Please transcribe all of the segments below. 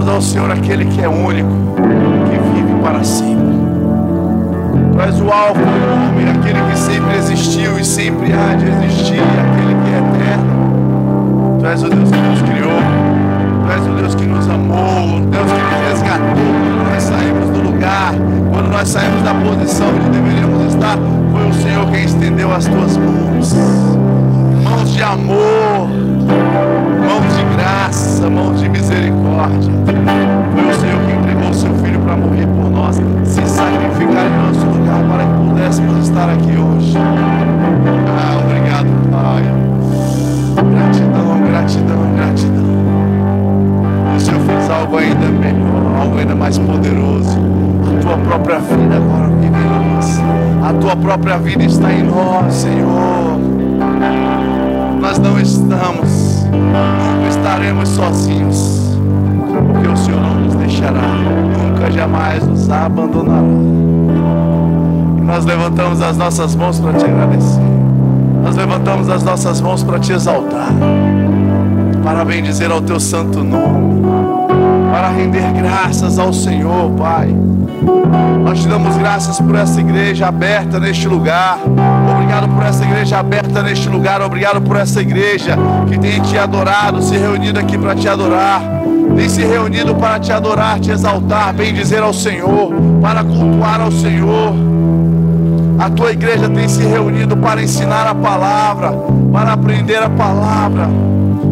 entregamos ao Senhor aquele que é único, que vive para sempre. Tu és o Alfa e o Ômega, aquele que sempre existiu e sempre há de existir, aquele que é eterno. Tu és o Deus que nos criou, Tu és o Deus que nos amou, o Deus que nos resgatou quando nós saímos do lugar, quando nós saímos da posição onde deveríamos estar. Foi o Senhor quem estendeu as Tuas mãos, mãos de amor, mãos de graça, mãos de misericórdia. Foi o Senhor que entregou o Seu Filho para morrer por nós, se sacrificar em nosso lugar para que pudéssemos estar aqui hoje. Obrigado, Pai. Gratidão, gratidão, gratidão. E o Senhor fez algo ainda melhor, algo ainda mais poderoso. A Tua própria vida agora vive em nós. A Tua própria vida está em nós, Senhor. Nós não estamos, nunca estaremos sozinhos, porque o Senhor não nos deixará, nunca jamais nos abandonará. E nós levantamos as nossas mãos para Te agradecer, nós levantamos as nossas mãos para Te exaltar, para bendizer ao Teu santo nome, para render graças ao Senhor, Pai. Nós Te damos graças por essa igreja aberta neste lugar. Obrigado por essa igreja aberta neste lugar. Obrigado por essa igreja que tem Te adorado, se reunido aqui para Te adorar, tem se reunido para Te adorar, Te exaltar, bendizer ao Senhor, para cultuar ao Senhor. A Tua igreja tem se reunido para ensinar a palavra, para aprender a palavra.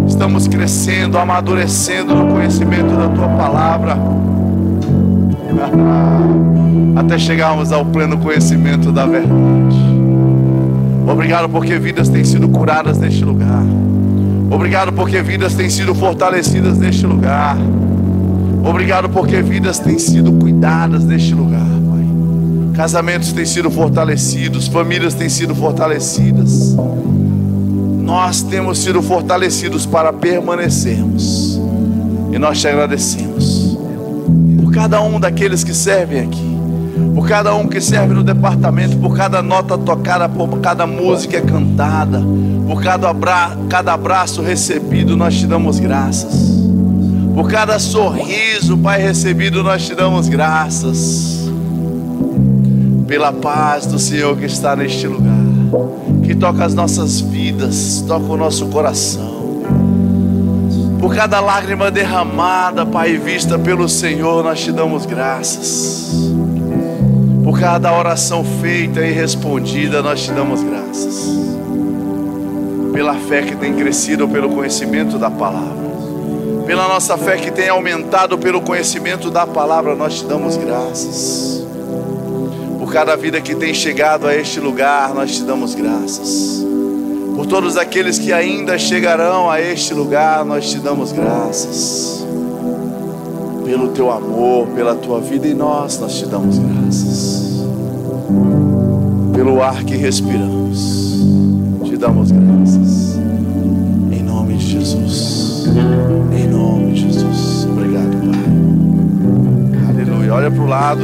Estamos crescendo, amadurecendo no conhecimento da Tua palavra, até chegarmos ao pleno conhecimento da verdade. Obrigado porque vidas têm sido curadas neste lugar. Obrigado porque vidas têm sido fortalecidas neste lugar. Obrigado porque vidas têm sido cuidadas neste lugar, Pai. Casamentos têm sido fortalecidos, famílias têm sido fortalecidas. Nós temos sido fortalecidos para permanecermos. E nós Te agradecemos por cada um daqueles que servem aqui, por cada um que serve no departamento, por cada nota tocada, por cada música cantada, por cada abraço recebido. Nós Te damos graças. Por cada sorriso, Pai, recebido, nós Te damos graças. Pela paz do Senhor que está neste lugar, que toca as nossas vidas, toca o nosso coração. Por cada lágrima derramada, Pai, vista pelo Senhor, nós Te damos graças. Por cada oração feita e respondida, nós Te damos graças. Pela fé que tem crescido pelo conhecimento da palavra, pela nossa fé que tem aumentado pelo conhecimento da palavra, nós Te damos graças. Por cada vida que tem chegado a este lugar, nós Te damos graças. Por todos aqueles que ainda chegarão a este lugar, nós Te damos graças. Pelo Teu amor, pela Tua vida em nós, nós Te damos graças. Pelo ar que respiramos, Te damos graças. Em nome de Jesus. Em nome de Jesus. Obrigado, Pai. Aleluia. Olha para o lado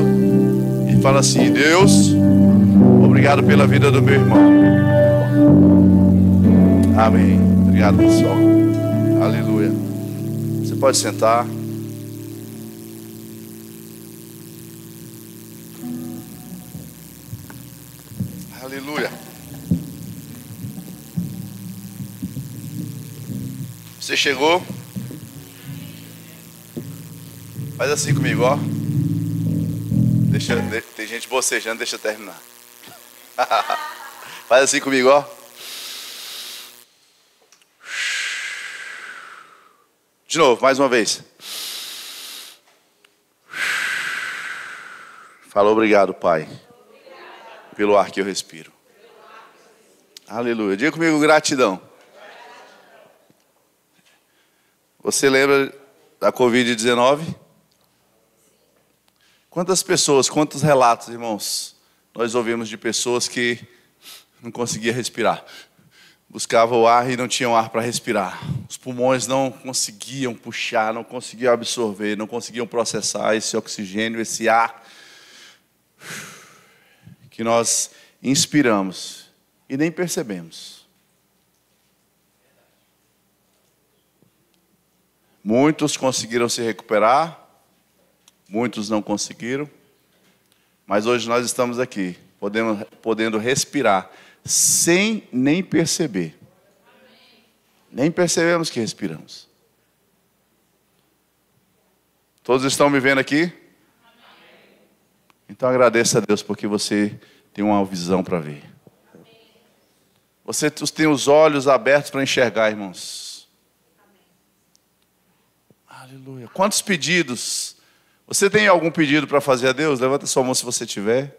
e fala assim: Deus, obrigado pela vida do meu irmão. Amém. Obrigado, pessoal. Aleluia. Você pode sentar. Aleluia. Você chegou? Faz assim comigo, ó. Tem gente bocejando, deixa eu terminar. Faz assim comigo, ó. De novo, mais uma vez. Fala: obrigado, Pai, pelo ar que eu respiro. Aleluia. Diga comigo: gratidão. Você lembra da Covid-19? Quantas pessoas, quantos relatos, irmãos, nós ouvimos de pessoas que não conseguiam respirar, buscavam o ar e não tinham ar para respirar. Os pulmões não conseguiam puxar, não conseguiam absorver, não conseguiam processar esse oxigênio, esse ar que nós inspiramos e nem percebemos. Muitos conseguiram se recuperar, muitos não conseguiram, mas hoje nós estamos aqui, podendo respirar, sem nem perceber. Nem percebemos que respiramos. Todos estão me vendo aqui? Então agradeça a Deus porque você tem uma visão para ver. Você tem os olhos abertos para enxergar, irmãos. Aleluia. Quantos pedidos? Você tem algum pedido para fazer a Deus? Levanta sua mão se você tiver.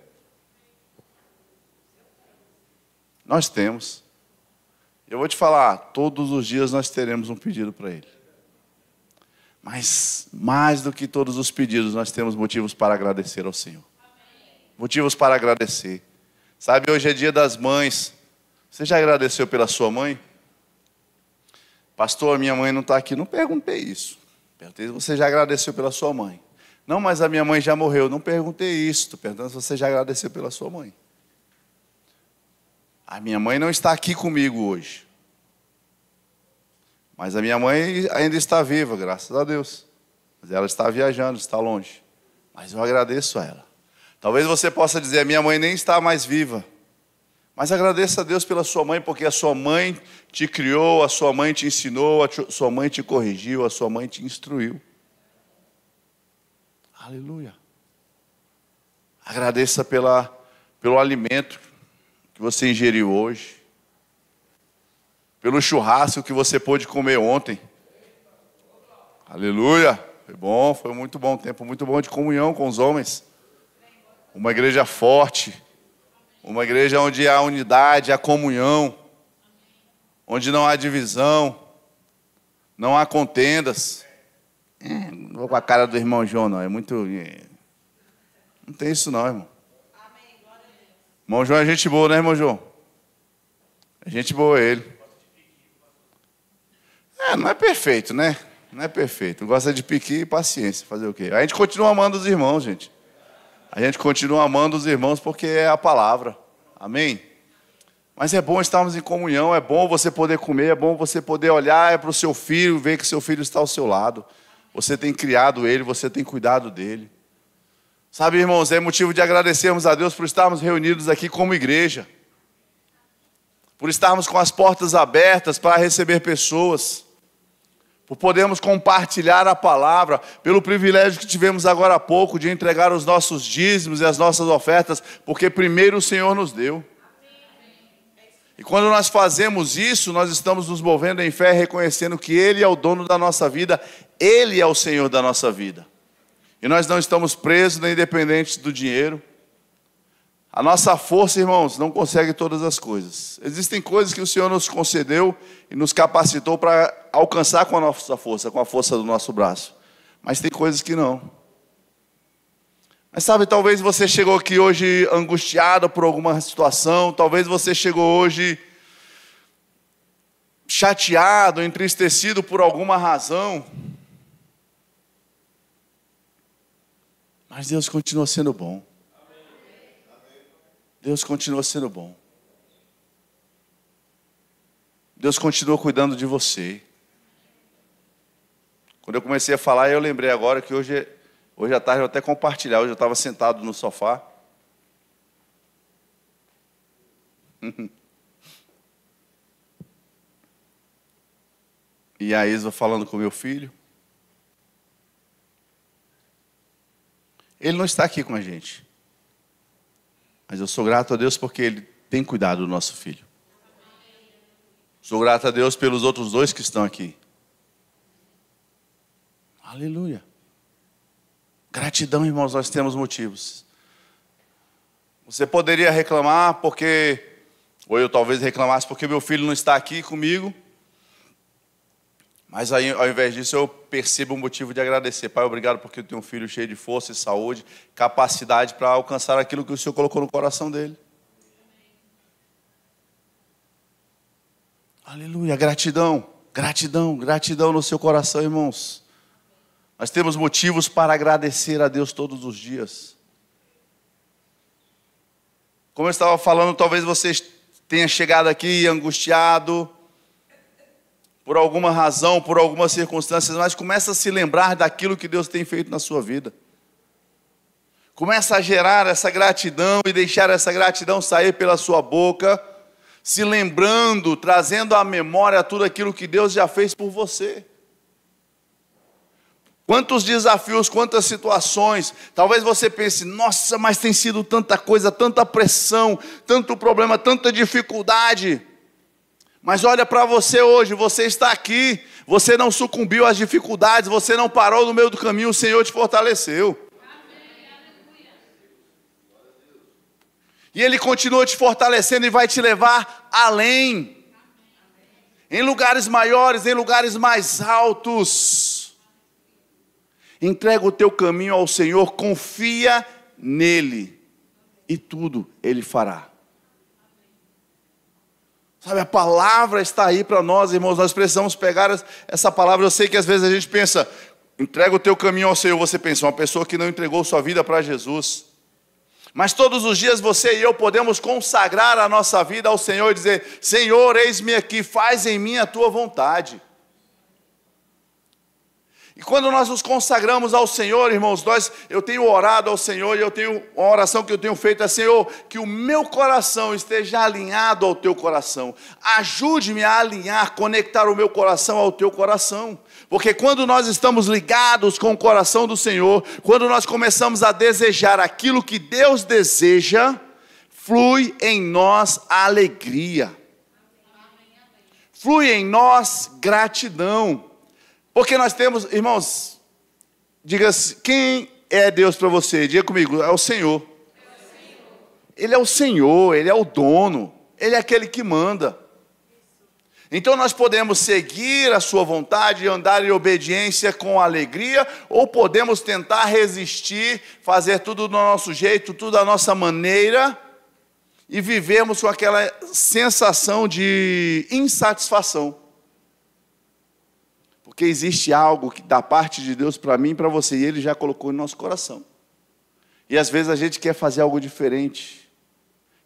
Nós temos. Eu vou te falar, todos os dias nós teremos um pedido para Ele. Mas, mais do que todos os pedidos, nós temos motivos para agradecer ao Senhor. Motivos para agradecer. Sabe, hoje é dia das mães. Você já agradeceu pela sua mãe? Pastor, minha mãe não está aqui. Não perguntei isso. Perguntei se você já agradeceu pela sua mãe. Não, mas a minha mãe já morreu. Não perguntei isso. Estou perguntando se você já agradeceu pela sua mãe. A minha mãe não está aqui comigo hoje. Mas a minha mãe ainda está viva, graças a Deus. Mas ela está viajando, está longe. Mas eu agradeço a ela. Talvez você possa dizer, a minha mãe nem está mais viva. Mas agradeça a Deus pela sua mãe, porque a sua mãe te criou, a sua mãe te ensinou, a sua mãe te corrigiu, a sua mãe te instruiu. Aleluia. Agradeça pelo alimento que você ingeriu hoje. Pelo churrasco que você pôde comer ontem. Aleluia. Foi bom, foi muito bom. Tempo muito bom de comunhão com os homens. Uma igreja forte. Uma igreja onde há unidade, há comunhão. Onde não há divisão. Não há contendas. Não vou com a cara do irmão João, não. É muito... Não tem isso não, irmão. Irmão João é gente boa, né, irmão João? É gente boa ele. Não é perfeito, né? Não é perfeito. Gosta de piqui e paciência. Fazer o quê? A gente continua amando os irmãos, gente. A gente continua amando os irmãos porque é a palavra. Amém? Mas é bom estarmos em comunhão. É bom você poder comer. É bom você poder olhar para o seu filho, ver que seu filho está ao seu lado. Você tem criado ele, você tem cuidado dele. Sabe, irmãos, é motivo de agradecermos a Deus por estarmos reunidos aqui como igreja. Por estarmos com as portas abertas para receber pessoas. Por podermos compartilhar a palavra, pelo privilégio que tivemos agora há pouco de entregar os nossos dízimos e as nossas ofertas, porque primeiro o Senhor nos deu. E quando nós fazemos isso, nós estamos nos movendo em fé, reconhecendo que Ele é o dono da nossa vida, Ele é o Senhor da nossa vida. E nós não estamos presos nem dependentes do dinheiro. A nossa força, irmãos, não consegue todas as coisas. Existem coisas que o Senhor nos concedeu e nos capacitou para alcançar com a nossa força, com a força do nosso braço. Mas tem coisas que não. Mas sabe, talvez você chegou aqui hoje angustiado por alguma situação, talvez você chegou hoje chateado, entristecido por alguma razão. Mas Deus continua sendo bom. Deus continua sendo bom. Deus continua cuidando de você. Quando eu comecei a falar, eu lembrei agora que hoje à tarde eu até compartilhar. Hoje eu estava sentado no sofá. E a Isa falando com meu filho. Ele não está aqui com a gente. Mas eu sou grato a Deus porque Ele tem cuidado do nosso filho. Sou grato a Deus pelos outros dois que estão aqui. Aleluia. Gratidão, irmãos, nós temos motivos. Você poderia reclamar porque, ou eu talvez reclamasse porque meu filho não está aqui comigo. Mas aí, ao invés disso, eu percebo um motivo de agradecer. Pai, obrigado porque eu tenho um filho cheio de força e saúde, capacidade para alcançar aquilo que o Senhor colocou no coração dele. Aleluia, gratidão, gratidão, gratidão no seu coração, irmãos. Nós temos motivos para agradecer a Deus todos os dias. Como eu estava falando, talvez você tenha chegado aqui angustiado, por alguma razão, por algumas circunstâncias, mas começa a se lembrar daquilo que Deus tem feito na sua vida. Começa a gerar essa gratidão e deixar essa gratidão sair pela sua boca, se lembrando, trazendo à memória tudo aquilo que Deus já fez por você. Quantos desafios, quantas situações, talvez você pense, nossa, mas tem sido tanta coisa, tanta pressão, tanto problema, tanta dificuldade. Mas olha para você hoje, você está aqui, você não sucumbiu às dificuldades, você não parou no meio do caminho, o Senhor te fortaleceu. E Ele continua te fortalecendo e vai te levar além, em lugares maiores, em lugares mais altos. Entrega o teu caminho ao Senhor, confia nele e tudo Ele fará. Sabe, a palavra está aí para nós, irmãos, nós precisamos pegar essa palavra. Eu sei que às vezes a gente pensa, entrega o teu caminho ao Senhor, você pensa, uma pessoa que não entregou sua vida para Jesus. Mas todos os dias você e eu podemos consagrar a nossa vida ao Senhor e dizer, Senhor, eis-me aqui, faz em mim a tua vontade. E quando nós nos consagramos ao Senhor, irmãos, eu tenho orado ao Senhor e uma oração que eu tenho feito é, Senhor, que o meu coração esteja alinhado ao teu coração. Ajude-me a alinhar, conectar o meu coração ao teu coração. Porque quando nós estamos ligados com o coração do Senhor, quando nós começamos a desejar aquilo que Deus deseja, flui em nós a alegria. Flui em nós gratidão. Porque nós temos, irmãos, diga-se, quem é Deus para você? Diga comigo, é o Senhor. Ele é o Senhor, Ele é o dono, Ele é aquele que manda. Então nós podemos seguir a sua vontade e andar em obediência com alegria, ou podemos tentar resistir, fazer tudo do nosso jeito, tudo da nossa maneira, e vivermos com aquela sensação de insatisfação. Porque existe algo que da parte de Deus para mim e para você, e Ele já colocou no nosso coração. E às vezes a gente quer fazer algo diferente,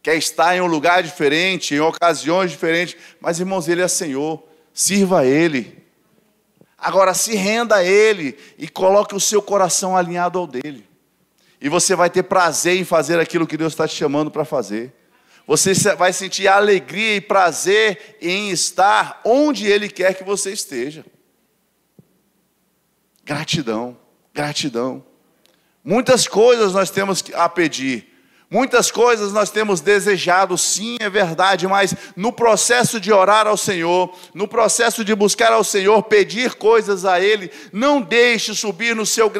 quer estar em um lugar diferente, em ocasiões diferentes, mas irmãos, Ele é Senhor, sirva a Ele. Agora se renda a Ele e coloque o seu coração alinhado ao dele. E você vai ter prazer em fazer aquilo que Deus está te chamando para fazer. Você vai sentir alegria e prazer em estar onde Ele quer que você esteja. Gratidão, gratidão. Muitas coisas nós temos a pedir, muitas coisas nós temos desejado, sim, é verdade, mas no processo de orar ao Senhor, no processo de buscar ao Senhor, pedir coisas a Ele, não deixe subir no seu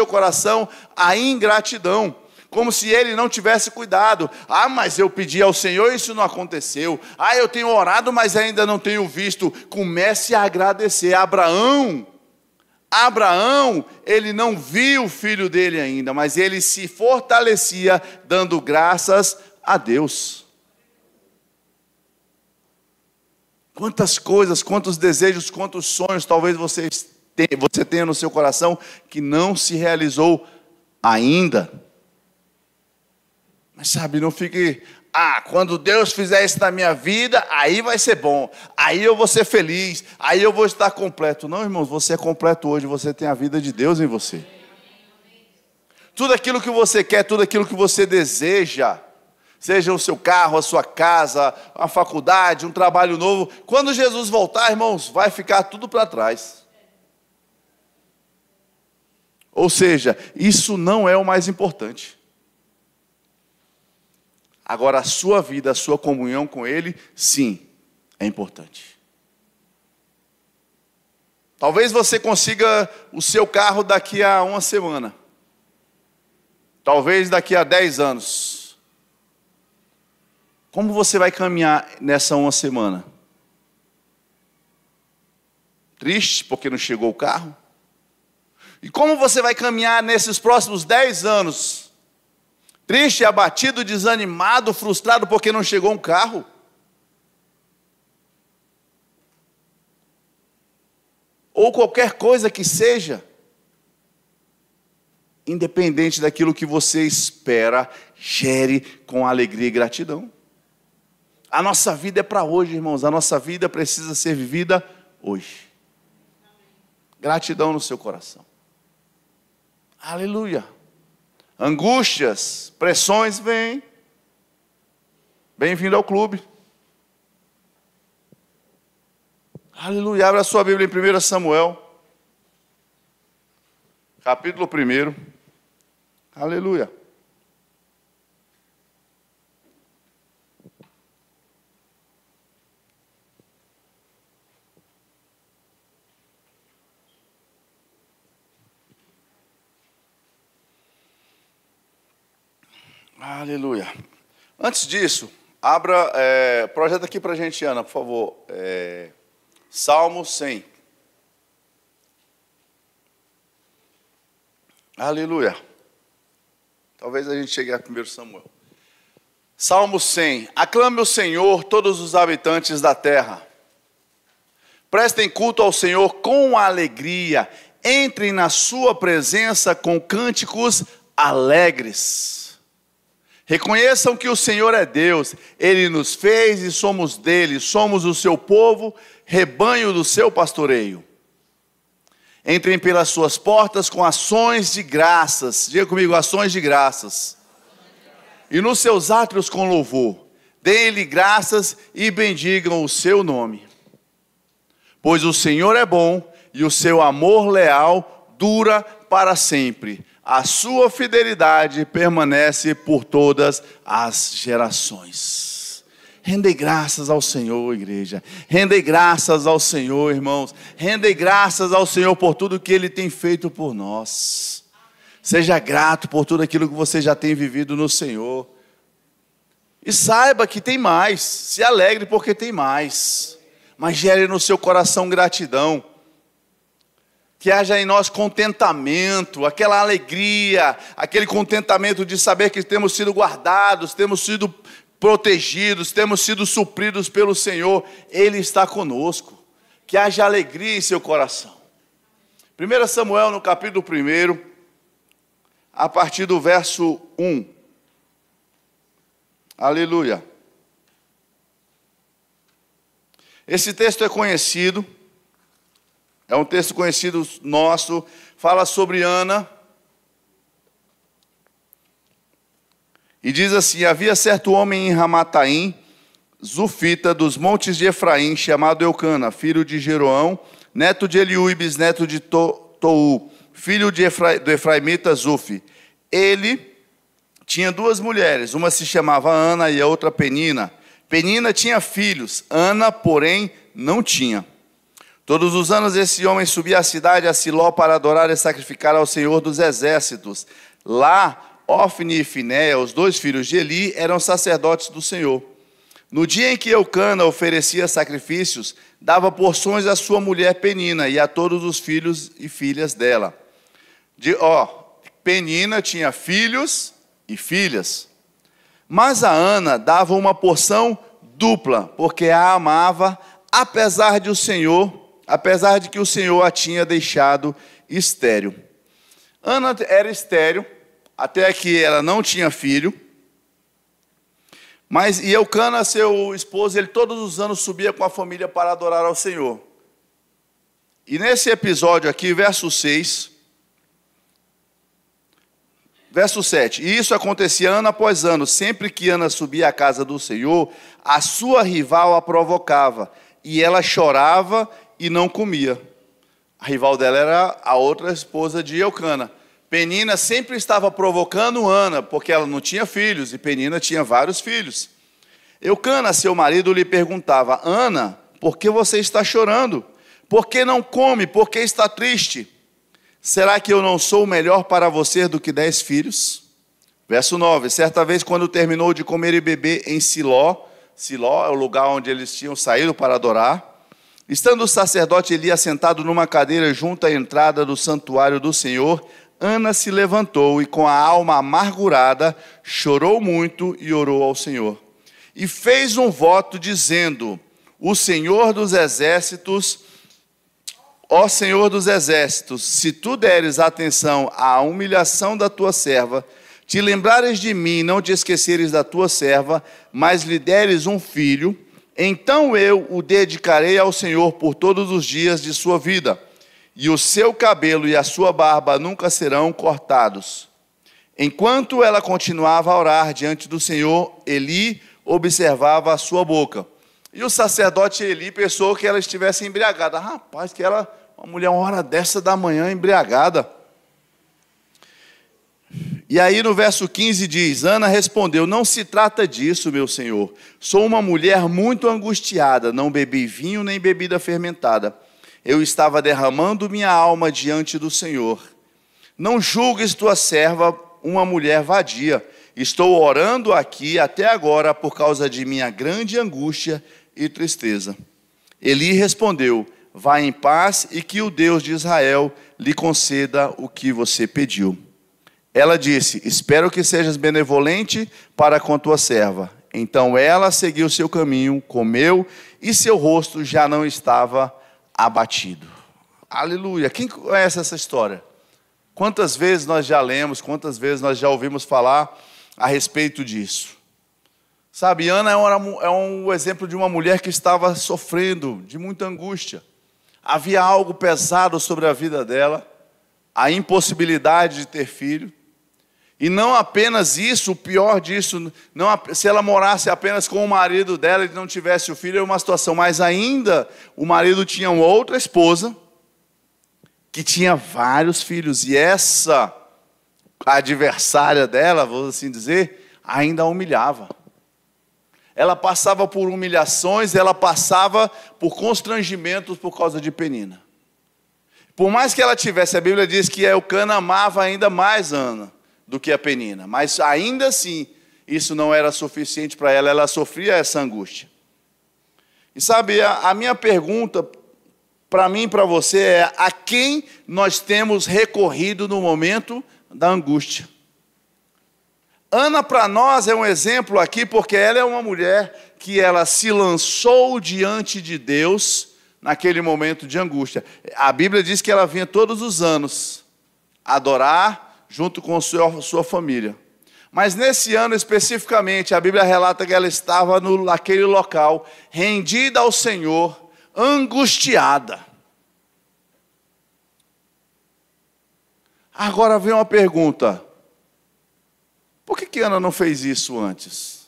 coração a ingratidão, como se Ele não tivesse cuidado. Ah, mas eu pedi ao Senhor e isso não aconteceu. Ah, eu tenho orado, mas ainda não tenho visto. Comece a agradecer. Abraão, ele não viu o filho dele ainda, mas ele se fortalecia dando graças a Deus. Quantas coisas, quantos desejos, quantos sonhos talvez você tenha no seu coração que não se realizou ainda. Mas sabe, não fique... quando Deus fizer isso na minha vida, aí vai ser bom, aí eu vou ser feliz, aí eu vou estar completo. Não, irmãos, você é completo hoje, você tem a vida de Deus em você. Tudo aquilo que você quer, tudo aquilo que você deseja, seja o seu carro, a sua casa, a faculdade, um trabalho novo, quando Jesus voltar, irmãos, vai ficar tudo para trás. Ou seja, isso não é o mais importante. Agora, a sua vida, a sua comunhão com Ele, sim, é importante. Talvez você consiga o seu carro daqui a uma semana. Talvez daqui a 10 anos. Como você vai caminhar nessa uma semana? Triste porque não chegou o carro? E como você vai caminhar nesses próximos 10 anos? Triste, abatido, desanimado, frustrado porque não chegou um carro? Ou qualquer coisa que seja, independente daquilo que você espera, gere com alegria e gratidão. A nossa vida é para hoje, irmãos. A nossa vida precisa ser vivida hoje. Gratidão no seu coração. Aleluia. Angústias, pressões vêm. Bem-vindo ao clube. Aleluia. Abra a sua Bíblia em 1 Samuel. Capítulo 1. Aleluia. Aleluia. Antes disso, abra, projeta aqui para a gente, Ana, por favor. Salmo 100. Aleluia. Talvez a gente chegue a 1 Samuel. Salmo 100. Aclame o Senhor, todos os habitantes da terra. Prestem culto ao Senhor com alegria. Entrem na sua presença com cânticos alegres. Reconheçam que o Senhor é Deus, Ele nos fez e somos dele, somos o seu povo, rebanho do seu pastoreio. Entrem pelas suas portas com ações de graças, diga comigo, ações de graças. E nos seus átrios com louvor, deem-lhe graças e bendigam o seu nome. Pois o Senhor é bom e o seu amor leal dura para sempre. A sua fidelidade permanece por todas as gerações. Rendei graças ao Senhor, igreja. Rendei graças ao Senhor, irmãos. Rendei graças ao Senhor por tudo que Ele tem feito por nós. Seja grato por tudo aquilo que você já tem vivido no Senhor. E saiba que tem mais. Se alegre porque tem mais. Mas gere no seu coração gratidão. Que haja em nós contentamento, aquela alegria, aquele contentamento de saber que temos sido guardados, temos sido protegidos, temos sido supridos pelo Senhor. Ele está conosco. Que haja alegria em seu coração. 1 Samuel, no capítulo 1, a partir do verso 1. Aleluia. Esse texto é conhecido. É um texto conhecido nosso, fala sobre Ana. E diz assim: havia certo homem em Ramataim, Zufita, dos montes de Efraim, chamado Eucana, filho de Jeroão, neto de Eliú e bisneto de Tou, filho do Efraimita Zufi. Ele tinha duas mulheres, uma se chamava Ana e a outra Penina. Penina tinha filhos, Ana, porém, não tinha. Todos os anos esse homem subia à cidade, a Siló, para adorar e sacrificar ao Senhor dos exércitos. Lá, Ofni e Finéia, os dois filhos de Eli, eram sacerdotes do Senhor. No dia em que Eucana oferecia sacrifícios, dava porções à sua mulher Penina e a todos os filhos e filhas dela. Penina tinha filhos e filhas. Mas a Ana dava uma porção dupla, porque a amava, apesar de que o Senhor a tinha deixado estéril. Ana era estéril, até que ela não tinha filho. Mas Eucana, seu esposo, ele todos os anos subia com a família para adorar ao Senhor. E nesse episódio aqui, verso 6, verso 7. E isso acontecia ano após ano. Sempre que Ana subia à casa do Senhor, a sua rival a provocava. E ela chorava e não comia. A rival dela era a outra esposa de Eucana. Penina sempre estava provocando Ana, porque ela não tinha filhos, e Penina tinha vários filhos. Eucana, seu marido, lhe perguntava: Ana, por que você está chorando? Por que não come? Por que está triste? Será que eu não sou melhor para você do que 10 filhos? Verso 9. Certa vez, quando terminou de comer e beber em Siló, Siló é o lugar onde eles tinham saído para adorar, estando o sacerdote Eli assentado numa cadeira junto à entrada do santuário do Senhor, Ana se levantou e, com a alma amargurada, chorou muito e orou ao Senhor. E fez um voto dizendo: o Senhor dos exércitos, ó Senhor dos exércitos, se tu deres atenção à humilhação da tua serva, te lembrares de mim, não te esqueceres da tua serva, mas lhe deres um filho, Então eu o dedicarei ao Senhor por todos os dias de sua vida, e o seu cabelo e a sua barba nunca serão cortados. Enquanto ela continuava a orar diante do Senhor, Eli observava a sua boca. E o sacerdote Eli pensou que ela estivesse embriagada. Rapaz, que ela, uma mulher, uma hora dessa da manhã, embriagada. E aí no verso 15 diz: Ana respondeu: não se trata disso, meu senhor. Sou uma mulher muito angustiada, não bebi vinho nem bebida fermentada. Eu estava derramando minha alma diante do Senhor. Não julgues tua serva uma mulher vadia. Estou orando aqui até agora por causa de minha grande angústia e tristeza. Eli respondeu: vá em paz e que o Deus de Israel lhe conceda o que você pediu. Ela disse: espero que sejas benevolente para com tua serva. Então ela seguiu seu caminho, comeu, e seu rosto já não estava abatido. Aleluia! Quem conhece essa história? Quantas vezes nós já lemos, quantas vezes nós já ouvimos falar a respeito disso? Sabe, Ana é um exemplo de uma mulher que estava sofrendo de muita angústia. Havia algo pesado sobre a vida dela, a impossibilidade de ter filho. E não apenas isso, o pior disso, se ela morasse apenas com o marido dela e não tivesse o filho, é uma situação. Mas ainda o marido tinha uma outra esposa, que tinha vários filhos. E essa adversária dela, vou assim dizer, ainda a humilhava. Ela passava por humilhações, ela passava por constrangimentos por causa de Penina. Por mais que ela tivesse, a Bíblia diz que Elcana amava ainda mais Ana do que a Penina, mas ainda assim, isso não era suficiente para ela, ela sofria essa angústia. E sabe, a minha pergunta para mim e para você é: a quem nós temos recorrido no momento da angústia? Ana para nós é um exemplo aqui, porque ela é uma mulher que ela se lançou diante de Deus naquele momento de angústia. A Bíblia diz que ela vinha todos os anos adorar junto com sua família. Mas nesse ano especificamente, a Bíblia relata que ela estava naquele local, rendida ao Senhor, angustiada. Agora vem uma pergunta: por que Ana não fez isso antes?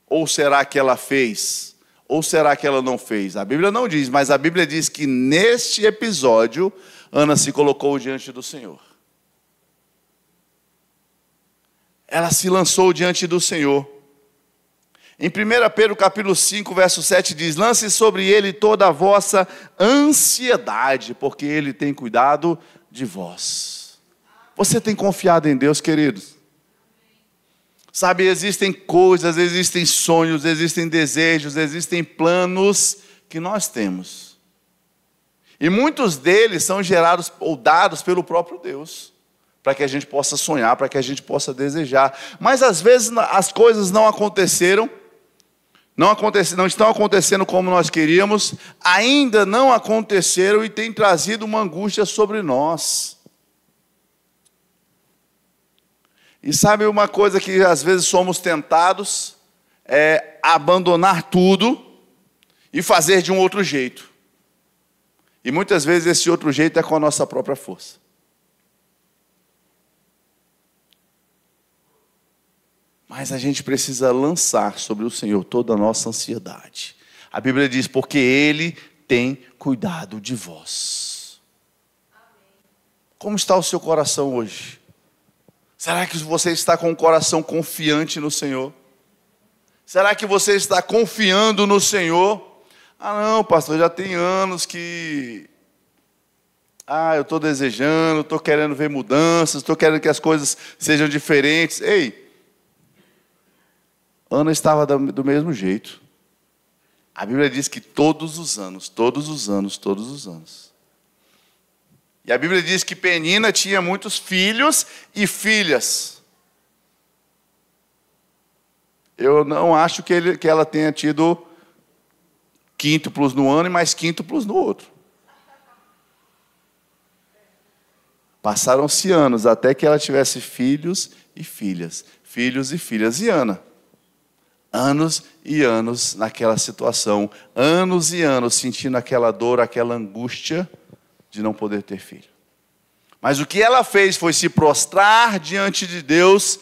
Ou será que ela fez? Ou será que ela não fez? A Bíblia não diz, mas a Bíblia diz que neste episódio, Ana se colocou diante do Senhor. Ela se lançou diante do Senhor. Em 1 Pedro capítulo 5, verso 7 diz: lance sobre ele toda a vossa ansiedade, porque ele tem cuidado de vós. Você tem confiado em Deus, queridos? Sabe, existem coisas, existem sonhos, existem desejos, existem planos que nós temos. E muitos deles são gerados ou dados pelo próprio Deus, para que a gente possa sonhar, para que a gente possa desejar. Mas às vezes as coisas não aconteceram, não estão acontecendo como nós queríamos, ainda não aconteceram e tem trazido uma angústia sobre nós. E sabe uma coisa que às vezes somos tentados? É abandonar tudo e fazer de um outro jeito. E muitas vezes esse outro jeito é com a nossa própria força. Mas a gente precisa lançar sobre o Senhor toda a nossa ansiedade. A Bíblia diz: porque Ele tem cuidado de vós. Como está o seu coração hoje? Será que você está com o coração confiante no Senhor? Será que você está confiando no Senhor? Ah não, pastor, já tem anos que eu estou desejando, estou querendo ver mudanças, estou querendo que as coisas sejam diferentes. Ei, Ana estava do mesmo jeito. A Bíblia diz que todos os anos. E a Bíblia diz que Penina tinha muitos filhos e filhas. Eu não acho que ela tenha tido quíntuplos no ano e mais quíntuplos no outro. Passaram-se anos até que ela tivesse filhos e filhas. Filhos e filhas. E Ana? Anos e anos naquela situação, anos e anos sentindo aquela dor, aquela angústia de não poder ter filho. Mas o que ela fez foi se prostrar diante de Deus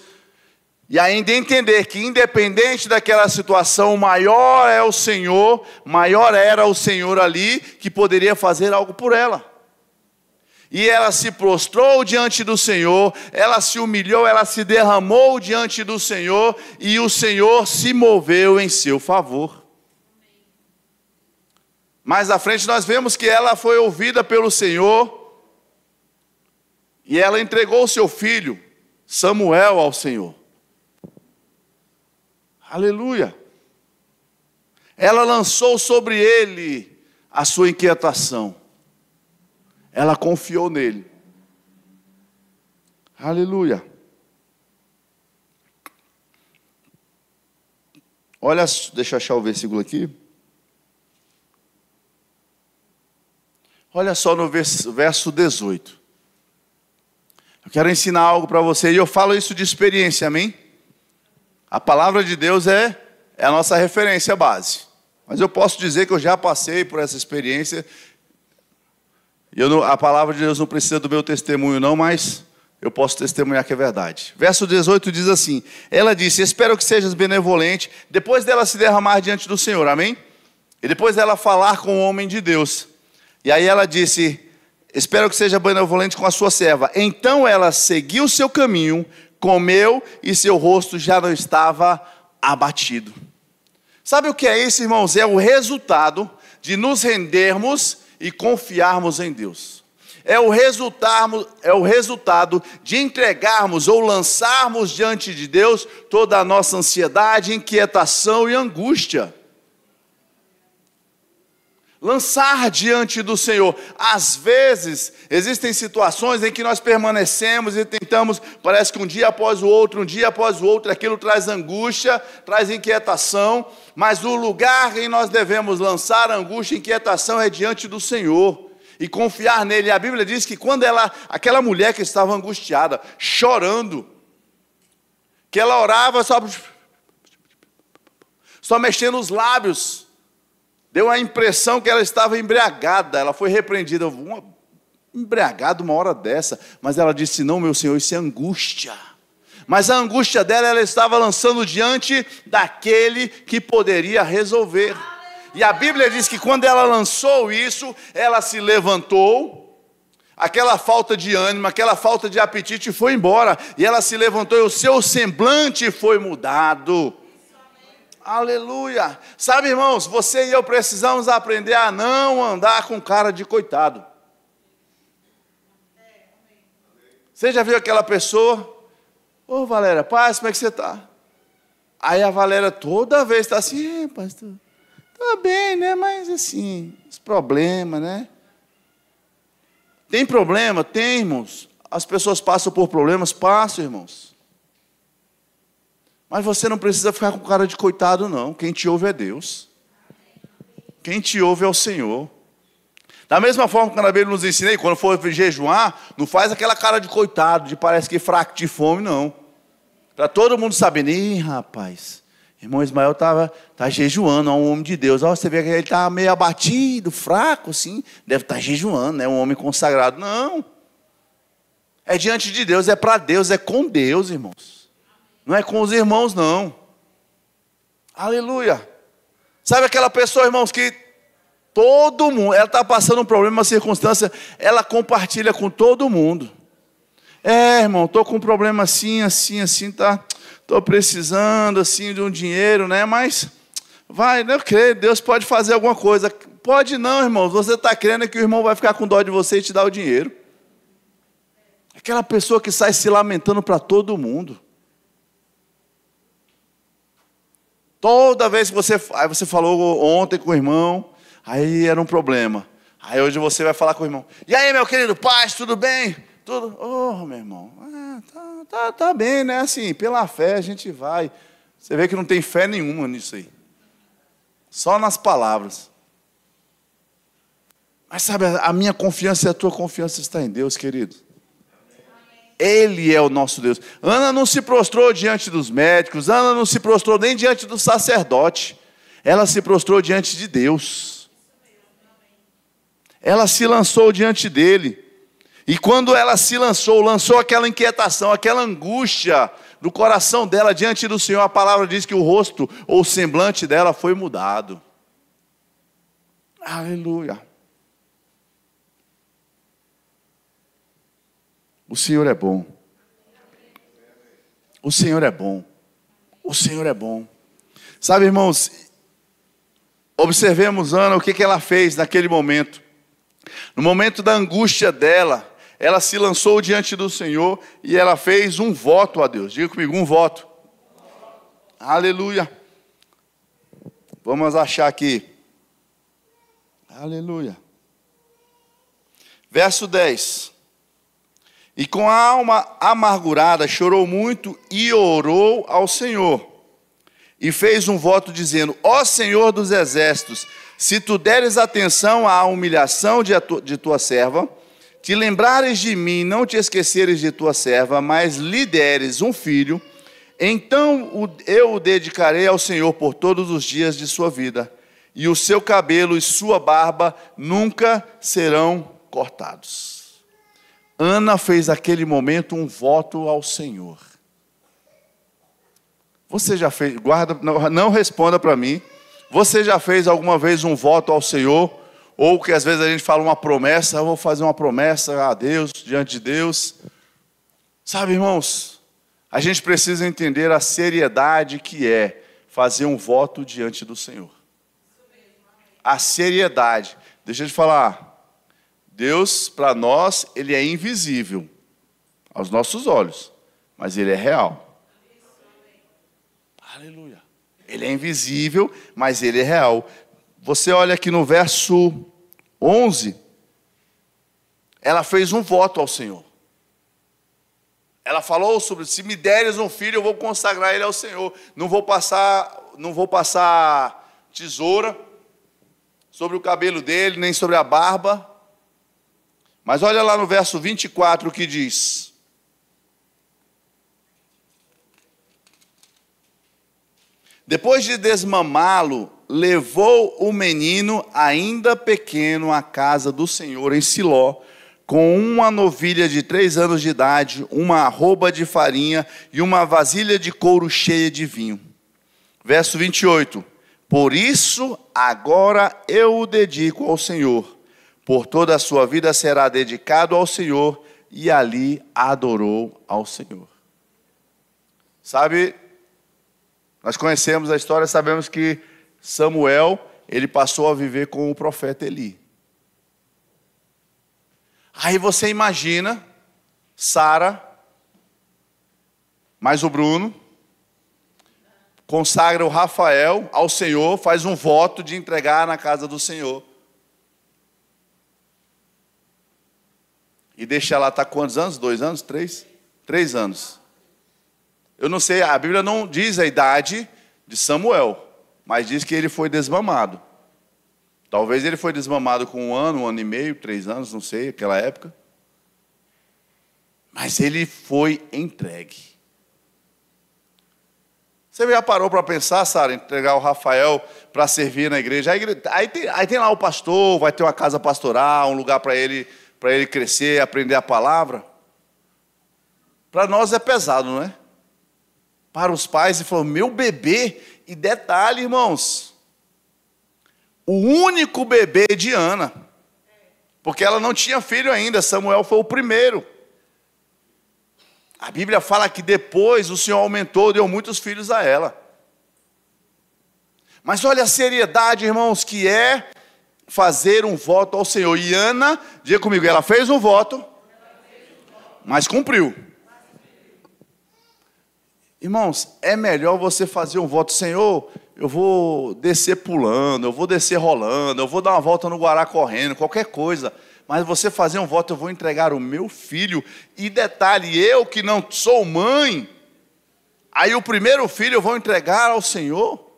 e ainda entender que, independente daquela situação, maior é o Senhor, maior era o Senhor ali, que poderia fazer algo por ela. E ela se prostrou diante do Senhor, ela se humilhou, ela se derramou diante do Senhor, e o Senhor se moveu em seu favor. Mais à frente nós vemos que ela foi ouvida pelo Senhor, e ela entregou o seu filho, Samuel, ao Senhor. Aleluia. Ela lançou sobre ele a sua inquietação. Ela confiou nele. Aleluia. Olha, deixa eu achar o versículo aqui. Olha só no verso 18. Eu quero ensinar algo para você, e eu falo isso de experiência, amém? A palavra de Deus é a nossa referência base. Mas eu posso dizer que eu já passei por essa experiência. A palavra de Deus não precisa do meu testemunho não, mas eu posso testemunhar que é verdade. Verso 18 diz assim: ela disse, espero que sejas benevolente, depois dela se derramar diante do Senhor, amém? E depois dela falar com o homem de Deus. E aí ela disse, espero que seja benevolente com a sua serva. Então ela seguiu o seu caminho, comeu e seu rosto já não estava abatido. Sabe o que é isso, irmãos? É o resultado de nos rendermos e confiarmos em Deus. É o resultado de entregarmos ou lançarmos diante de Deus toda a nossa ansiedade, inquietação e angústia. Lançar diante do Senhor. Às vezes, existem situações em que nós permanecemos e tentamos, parece que um dia após o outro, aquilo traz angústia, traz inquietação, mas o lugar em que nós devemos lançar angústia e inquietação é diante do Senhor, e confiar nele. E a Bíblia diz que quando aquela mulher que estava angustiada, chorando, que ela orava só mexendo os lábios, deu a impressão que ela estava embriagada. Ela foi repreendida. Embriagada uma hora dessa. Mas ela disse, não, meu Senhor, isso é angústia. Mas a angústia dela, ela estava lançando diante daquele que poderia resolver. E a Bíblia diz que quando ela lançou isso, ela se levantou. Aquela falta de ânimo, aquela falta de apetite foi embora. E ela se levantou e o seu semblante foi mudado. Aleluia. Sabe, irmãos, você e eu precisamos aprender a não andar com cara de coitado. Você já viu aquela pessoa? Ô, Valéria, paz, como é que você está? Aí a Valéria toda vez está assim, pastor, tá bem, né? Mas assim, os problemas, né? Tem problema? Tem, irmãos. As pessoas passam por problemas? Passam, irmãos. Mas você não precisa ficar com cara de coitado, não. Quem te ouve é Deus. Quem te ouve é o Senhor. Da mesma forma que a Bíblia nos ensina, quando for jejuar, não faz aquela cara de coitado, de parece que fraco de fome, não. Para todo mundo saber, ih, rapaz, irmão Ismael tá jejuando, é um homem de Deus. Ó, você vê que ele está meio abatido, fraco, assim, deve estar jejuando, né? Um homem consagrado. Não. É diante de Deus, é para Deus, é com Deus, irmãos. Não é com os irmãos, não. Aleluia. Sabe aquela pessoa, irmãos, que todo mundo, ela está passando um problema, uma circunstância, ela compartilha com todo mundo. Irmão, estou com um problema assim, tá? Estou precisando, assim, de um dinheiro, né? Mas, eu creio, Deus pode fazer alguma coisa. Pode não, irmão. Você está crendo que o irmão vai ficar com dó de você e te dar o dinheiro. Aquela pessoa que sai se lamentando para todo mundo. Toda vez que você falou ontem com o irmão, aí era um problema. Aí hoje você vai falar com o irmão. E aí, meu querido, paz, tudo bem? Tudo? Meu irmão, tá bem, né? Assim, pela fé a gente vai. Você vê que não tem fé nenhuma nisso aí. Só nas palavras. Mas sabe, a minha confiança e a tua confiança está em Deus, querido. Ele é o nosso Deus. Ana não se prostrou diante dos médicos, Ana não se prostrou nem diante do sacerdote. Ela se prostrou diante de Deus. Ela se lançou diante dele. E quando ela se lançou aquela inquietação, aquela angústia do coração dela diante do Senhor, a palavra diz que o rosto ou o semblante dela foi mudado. Aleluia. O Senhor é bom. O Senhor é bom. O Senhor é bom. Sabe, irmãos, observemos Ana, o que ela fez naquele momento. No momento da angústia dela, ela se lançou diante do Senhor e ela fez um voto a Deus. Diga comigo, um voto. Aleluia. Vamos achar aqui. Aleluia. Verso 10. E com a alma amargurada chorou muito e orou ao Senhor. E fez um voto dizendo: ó Senhor dos exércitos, se tu deres atenção à humilhação de tua serva, te lembrares de mim, não te esqueceres de tua serva, mas lhe deres um filho, então eu o dedicarei ao Senhor por todos os dias de sua vida, e o seu cabelo e sua barba nunca serão cortados. Ana fez naquele momento um voto ao Senhor. Você já fez, guarda, não responda para mim. Você já fez alguma vez um voto ao Senhor? Ou que às vezes a gente fala uma promessa, eu vou fazer uma promessa a Deus, diante de Deus. Sabe, irmãos, a gente precisa entender a seriedade que é fazer um voto diante do Senhor. A seriedade. Deixa eu te falar. Deus, para nós, Ele é invisível aos nossos olhos, mas Ele é real. Aleluia. Ele é invisível, mas Ele é real. Você olha aqui no verso 11, ela fez um voto ao Senhor. Ela falou sobre: se me deres um filho, eu vou consagrar ele ao Senhor. Não vou passar tesoura sobre o cabelo dele, nem sobre a barba. Mas olha lá no verso 24 o que diz. Depois de desmamá-lo, levou o menino ainda pequeno à casa do Senhor em Siló, com uma novilha de 3 anos de idade, uma arroba de farinha e uma vasilha de couro cheia de vinho. Verso 28. Por isso agora eu o dedico ao Senhor. Por toda a sua vida será dedicado ao Senhor, e ali adorou ao Senhor. Sabe, nós conhecemos a história, sabemos que Samuel, ele passou a viver com o profeta Eli. Aí você imagina, Sara, mais o Bruno, consagra o Rafael ao Senhor, faz um voto de entregar na casa do Senhor. E deixa ela estar quantos anos? 2 anos? 3? 3 anos. Eu não sei, a Bíblia não diz a idade de Samuel, mas diz que ele foi desmamado. Talvez ele foi desmamado com 1 ano e meio, 3 anos, não sei, aquela época. Mas ele foi entregue. Você já parou para pensar, Sara, entregar o Rafael para servir na igreja? Aí tem lá o pastor, vai ter uma casa pastoral, um lugar para ele crescer, aprender a palavra. Para nós é pesado, não é? Para os pais, ele falou: meu bebê. E detalhe, irmãos, o único bebê de Ana, porque ela não tinha filho ainda, Samuel foi o primeiro. A Bíblia fala que depois o Senhor aumentou, deu muitos filhos a ela. Mas olha a seriedade, irmãos, que é fazer um voto ao Senhor. E Ana, diga comigo, ela fez um voto, mas cumpriu. Irmãos, é melhor você fazer um voto: Senhor, eu vou descer pulando, eu vou descer rolando, eu vou dar uma volta no Guará correndo, qualquer coisa. Mas você fazer um voto: eu vou entregar o meu filho. E detalhe, eu que não sou mãe, aí o primeiro filho eu vou entregar ao Senhor.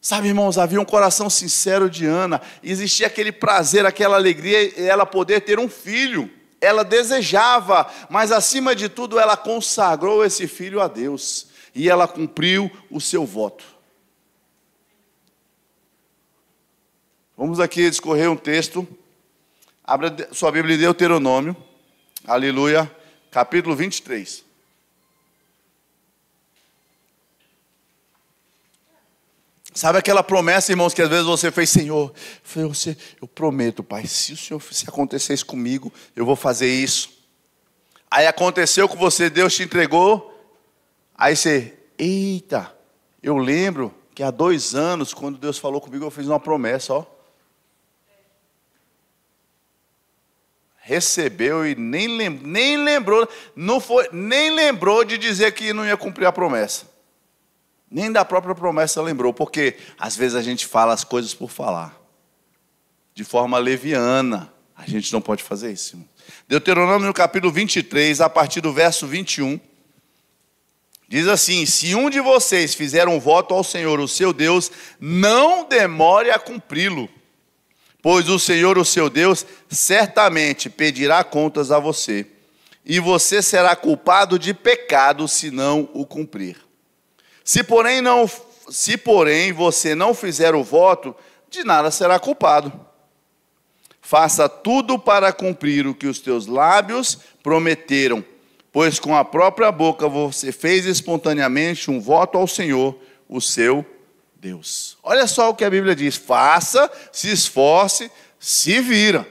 Sabe, irmãos, havia um coração sincero de Ana. Existia aquele prazer, aquela alegria, ela poder ter um filho. ela desejava, mas acima de tudo ela consagrou esse filho a Deus. E ela cumpriu o seu voto. Vamos aqui discorrer um texto. Abra sua Bíblia em Deuteronômio. Aleluia. Capítulo 23. Sabe aquela promessa, irmãos, que às vezes você fez, Senhor, eu prometo, Pai, se acontecer isso comigo, eu vou fazer isso. Aí aconteceu com você, Deus te entregou. Aí você, eita, eu lembro que há 2 anos, quando Deus falou comigo, eu fiz uma promessa, ó. Recebeu e nem lembrou, nem lembrou de dizer que não ia cumprir a promessa. Nem da própria promessa lembrou, porque às vezes a gente fala as coisas por falar, de forma leviana. A gente não pode fazer isso, irmão. Deuteronômio no capítulo 23, a partir do verso 21, diz assim: se um de vocês fizer um voto ao Senhor, o seu Deus, não demore a cumpri-lo, pois o Senhor, o seu Deus, certamente pedirá contas a você, e você será culpado de pecado se não o cumprir. Se porém você não fizer o voto, de nada será culpado. Faça tudo para cumprir o que os teus lábios prometeram, pois com a própria boca você fez espontaneamente um voto ao Senhor, o seu Deus. Olha só o que a Bíblia diz: faça, se esforce, se vira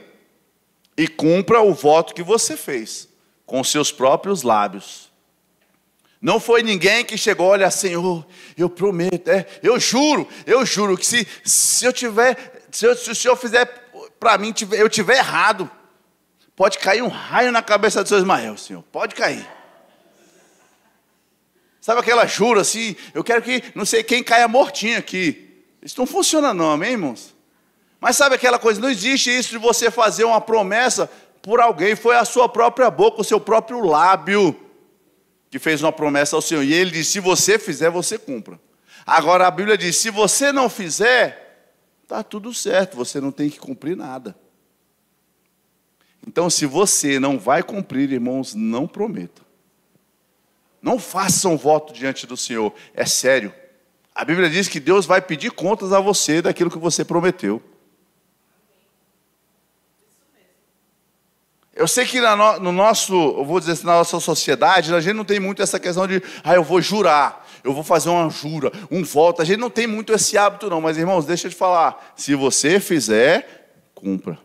e cumpra o voto que você fez com seus próprios lábios. Não foi ninguém que chegou, olha, Senhor, eu prometo, eu juro que se o Senhor fizer para mim, eu tiver errado, pode cair um raio na cabeça do seu Ismael, Senhor, pode cair. Sabe aquela jura assim, eu quero que não sei quem caia mortinho aqui. Isso não funciona não, amém, irmãos? Mas sabe aquela coisa, não existe isso de você fazer uma promessa por alguém, foi a sua própria boca, o seu próprio lábio que fez uma promessa ao Senhor. E ele disse, se você fizer, você cumpra. Agora a Bíblia diz, se você não fizer, está tudo certo, você não tem que cumprir nada. Então, se você não vai cumprir, irmãos, não prometa. Não faça um voto diante do Senhor, é sério. A Bíblia diz que Deus vai pedir contas a você daquilo que você prometeu. Eu sei que no nosso, eu vou dizer assim, na nossa sociedade, a gente não tem muito essa questão de, eu vou jurar, eu vou fazer uma jura, um voto. A gente não tem muito esse hábito não, mas irmãos, deixa eu te falar, se você fizer, cumpra.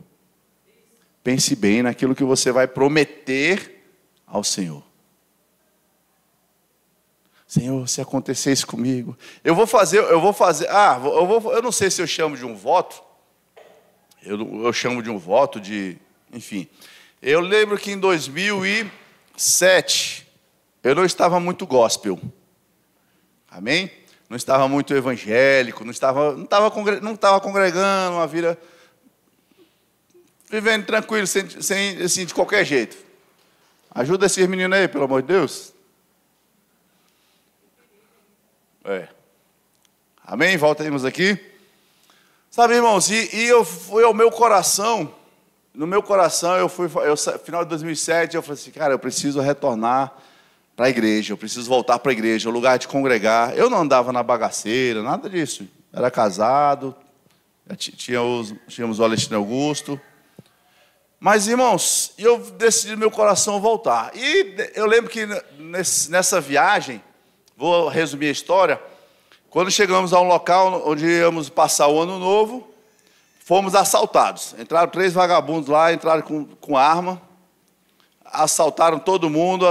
Pense bem naquilo que você vai prometer ao Senhor. Senhor, se acontecer isso comigo, eu não sei se eu chamo de um voto, eu chamo de um voto enfim. Eu lembro que em 2007, eu não estava muito gospel, amém? Não estava muito evangélico, não estava congregando uma vida, vivendo tranquilo, sem assim, de qualquer jeito. Ajuda esses meninos aí, pelo amor de Deus. Amém? Voltamos aqui. Sabe, irmãos, foi ao meu coração. No meu coração, final de 2007, eu falei assim, cara, eu preciso retornar para a igreja, eu preciso voltar para a igreja, o lugar de congregar. Eu não andava na bagaceira, nada disso. Era casado, tínhamos o Alexandre Augusto. Mas, irmãos, eu decidi no meu coração voltar. E eu lembro que nessa viagem, vou resumir a história, quando chegamos a um local onde íamos passar o ano novo, fomos assaltados. Entraram 3 vagabundos lá, entraram com arma, assaltaram todo mundo,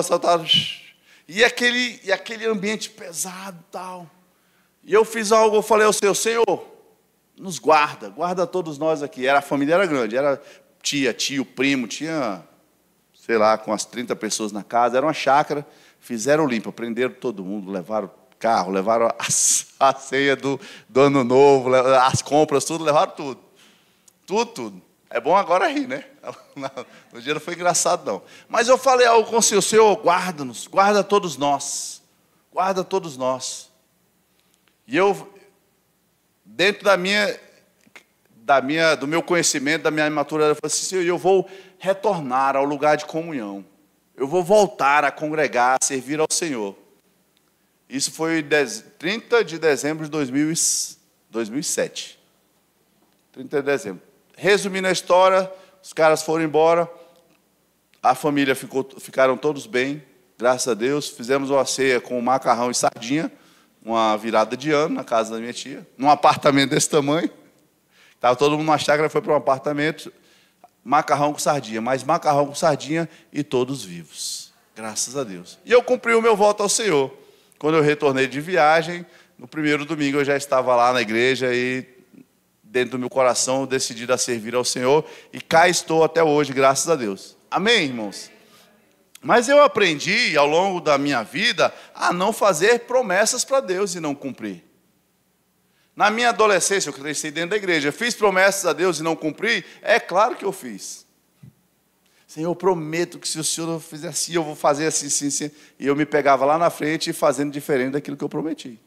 e aquele ambiente pesado e tal. E eu fiz algo, eu falei ao Senhor, nos guarda todos nós aqui. A família era grande, era tia, tio, primo, tinha, sei lá, com as 30 pessoas na casa, era uma chácara, fizeram limpa, prenderam todo mundo, levaram carro, levaram a ceia do ano novo, as compras, tudo, levaram tudo. Tudo. É bom agora rir, né? No dia não foi engraçado, não. Mas eu falei algo com o Senhor, guarda-nos, guarda todos nós. Guarda todos nós. E eu, dentro do meu conhecimento, da minha maturidade, eu falei assim: Senhor, eu vou retornar ao lugar de comunhão. Eu vou voltar a congregar, a servir ao Senhor. Isso foi 30 de dezembro de 2007. 30 de dezembro. Resumindo a história, os caras foram embora, a família ficaram todos bem, graças a Deus. Fizemos uma ceia com macarrão e sardinha, uma virada de ano na casa da minha tia, num apartamento desse tamanho. Estava todo mundo na chácara, foi para um apartamento, macarrão com sardinha, mas macarrão com sardinha e todos vivos, graças a Deus. E eu cumpri o meu voto ao Senhor. Quando eu retornei de viagem, no primeiro domingo eu já estava lá na igreja e dentro do meu coração eu decidi a servir ao Senhor e cá estou até hoje, graças a Deus. Amém, irmãos? Mas eu aprendi ao longo da minha vida a não fazer promessas para Deus e não cumprir. Na minha adolescência, eu cresci dentro da igreja, fiz promessas a Deus e não cumpri? É claro que eu fiz. Senhor, eu prometo que se o Senhor fizer assim, eu vou fazer assim, assim, assim. E eu me pegava lá na frente e fazendo diferente daquilo que eu prometi.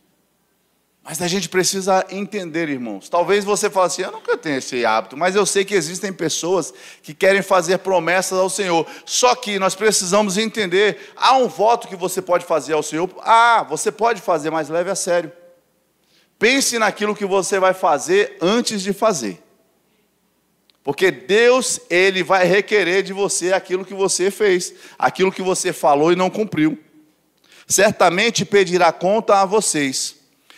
Mas a gente precisa entender, irmãos. Talvez você fale assim: eu nunca tenho esse hábito, mas eu sei que existem pessoas que querem fazer promessas ao Senhor. Só que nós precisamos entender, há um voto que você pode fazer ao Senhor. Você pode fazer, mas leve a sério. Pense naquilo que você vai fazer antes de fazer. Porque Deus, Ele vai requerer de você aquilo que você fez, aquilo que você falou e não cumpriu. Certamente pedirá conta a vocês.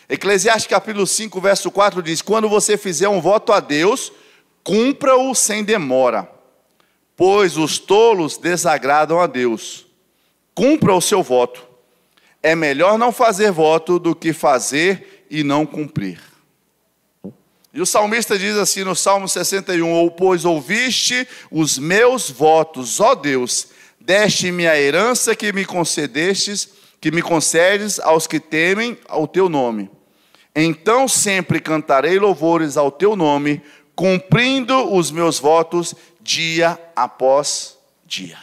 Eclesiastes capítulo 5, verso 4 diz: quando você fizer um voto a Deus, cumpra-o sem demora, pois os tolos desagradam a Deus. Cumpra o seu voto. É melhor não fazer voto do que fazer e não cumprir. E o salmista diz assim no Salmo 61: pois ouviste os meus votos, ó Deus, deste-me a herança que me concedes aos que temem ao teu nome. Então sempre cantarei louvores ao teu nome, cumprindo os meus votos dia após dia.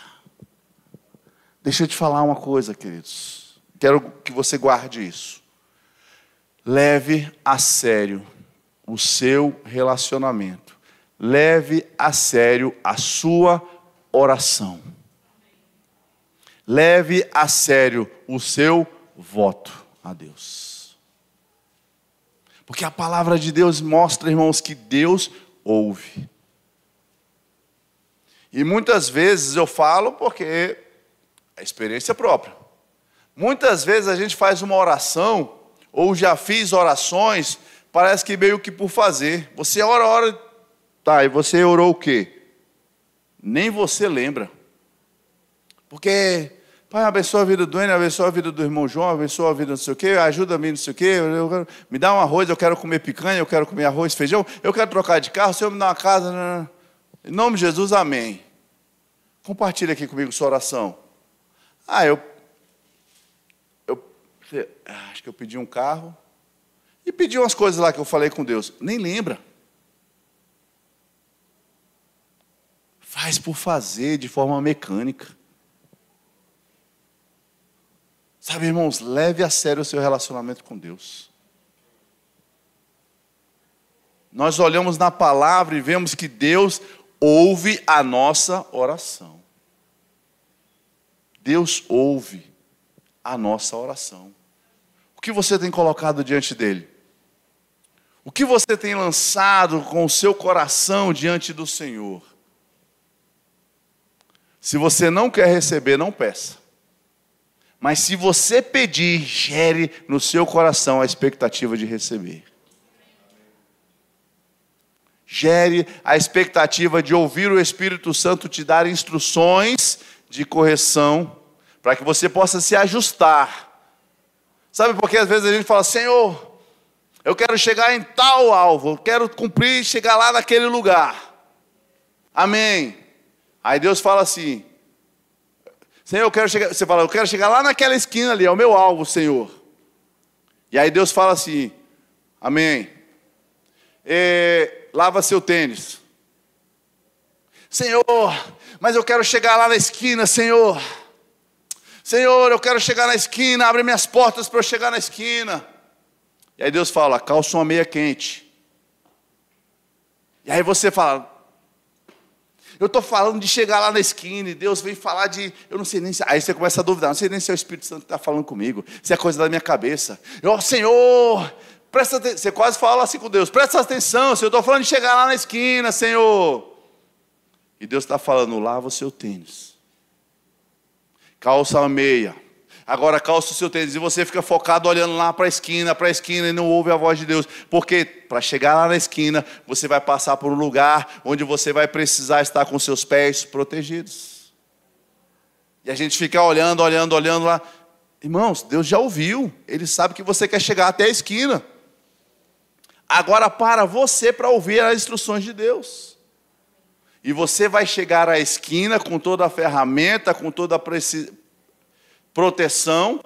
Deixa eu te falar uma coisa, queridos. Quero que você guarde isso. Leve a sério o seu relacionamento. Leve a sério a sua oração. Leve a sério o seu voto a Deus. Porque a palavra de Deus mostra, irmãos, que Deus ouve. E muitas vezes eu falo porque é experiência própria. Muitas vezes a gente faz uma oração, ou já fiz orações, parece que meio que por fazer. Você ora, tá, e você orou o quê? Nem você lembra. Porque, Pai, abençoa a vida do Enio, abençoa a vida do irmão João, abençoa a vida não sei o quê, ajuda-me não sei o quê, me dá um arroz, eu quero comer picanha, eu quero comer arroz, feijão, eu quero trocar de carro, o Senhor me dá uma casa. Não. Em nome de Jesus, amém. Compartilha aqui comigo sua oração. Acho que eu pedi um carro. E pedi umas coisas lá que eu falei com Deus. Nem lembra. Faz por fazer, de forma mecânica. Sabe, irmãos, leve a sério o seu relacionamento com Deus. Nós olhamos na palavra e vemos que Deus ouve a nossa oração. Deus ouve a nossa oração. O que você tem colocado diante dele? O que você tem lançado com o seu coração diante do Senhor? Se você não quer receber, não peça. Mas se você pedir, gere no seu coração a expectativa de receber. Gere a expectativa de ouvir o Espírito Santo te dar instruções de correção, para que você possa se ajustar. Sabe por que às vezes a gente fala: Senhor, eu quero chegar em tal alvo, eu quero cumprir e chegar lá naquele lugar. Amém. Aí Deus fala assim: Senhor, eu quero chegar. Você fala: eu quero chegar lá naquela esquina ali, é o meu alvo, Senhor. E aí Deus fala assim: amém. Lava seu tênis. Senhor, mas eu quero chegar lá na esquina, Senhor. Senhor, eu quero chegar na esquina, abre minhas portas para eu chegar na esquina. E aí Deus fala: calça uma meia quente. E aí você fala, eu estou falando de chegar lá na esquina e Deus vem falar de, eu não sei nem se... Aí você começa a duvidar, não sei nem se é o Espírito Santo que está falando comigo, se é coisa da minha cabeça. Senhor, presta atenção. Você quase fala assim com Deus, presta atenção, Senhor, eu estou falando de chegar lá na esquina, Senhor. E Deus está falando, lava o seu tênis, calça a meia, agora calça o seu tênis. E você fica focado olhando lá para a esquina e não ouve a voz de Deus. Porque para chegar lá na esquina, você vai passar por um lugar onde você vai precisar estar com seus pés protegidos. E a gente fica olhando lá. Irmãos, Deus já ouviu. Ele sabe que você quer chegar até a esquina. Agora para você para ouvir as instruções de Deus. E você vai chegar à esquina com toda a ferramenta, com toda a proteção,